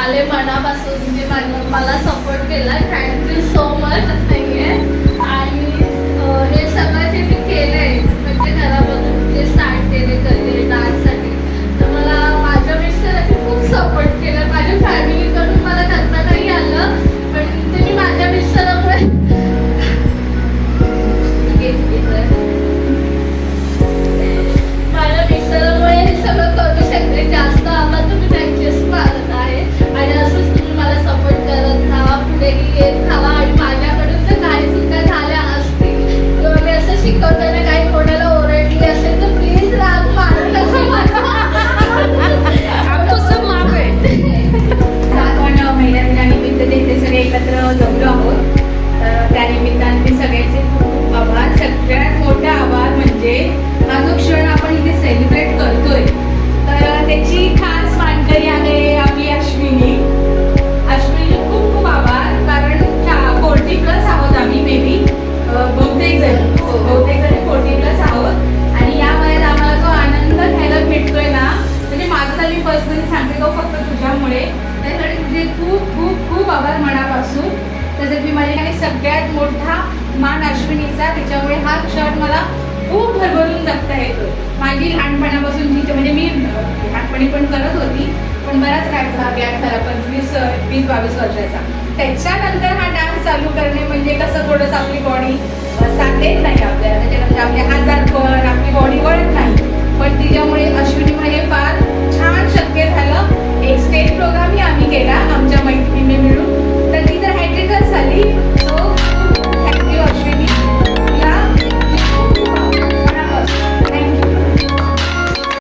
आले मनापासून, म्हणजे मला सपोर्ट केला. Thank you so much. नाहीये आणि हे सगळं जे मी केलंय म्हणजे घरामधून जे स्टार्ट केले करिअर डान्ससाठी, तर मला माझ्या मिस्टरांनी खूप सपोर्ट केला. माझ्या फॅमिलीकडून मला करता नाही आलं, पण ते मी माझ्या मिस्टरांमुळे माझ्या मिस्टरांमुळे हे सगळं करू शकते. जास्त आम्हाला तुम्ही त्यांचेच मानत आहे आणि असंच तुम्ही मला सपोर्ट करत राहा, पुढेही येत राहा. आणि माझ्याकडून तर काही चुका झाल्या असतील किंवा मी असं शिकवताना काही कोणाला ओरडली असेल तर प्लीज राग मारू नका. तुझं माप आहे. आपण महिन्यानिमित्त ते सगळे एकत्र जमलो आहोत. तर त्यानिमित्ताने ते सगळ्यांचे खूप आभार. सगळ्यात मोठा आभार म्हणजे हा जो क्षण आपण इथे सेलिब्रेट करतोय, तर त्याची खास मानकरी आहे आपली अश्विनी. अश्विनीचे खूप खूप आभार, कारण 40+ आहोत आम्ही, मे बी बहुतेक जण 40+ आहोत. आणि या वयात आम्हाला जो आनंद घ्यायला भेटतोय ना, म्हणजे माझं तर मी पर्सनली सांगते तो फक्त तुझ्यामुळे. त्यासाठी तुझे खूप खूप खूप आभार मनापासून. तसंच मी माझ्या सगळ्यात मोठा मान अश्विनीचा, तिच्यामुळे हा क्षण मला खूप भरभरून जगता येतो. माझी लहानपणापासून जी म्हणजे मी लहानपणी पण करत होती, पण बराच गॅप झाला 20-22 वर्षाचा. त्याच्यानंतर हा डान्स चालू करणे म्हणजे कसं थोडंसं आपली बॉडी साथ देत नाही आपल्याला, त्याच्यानंतर आपले आजार पण आपली बॉडी वळत नाही. पण तिच्यामुळे अश्विनी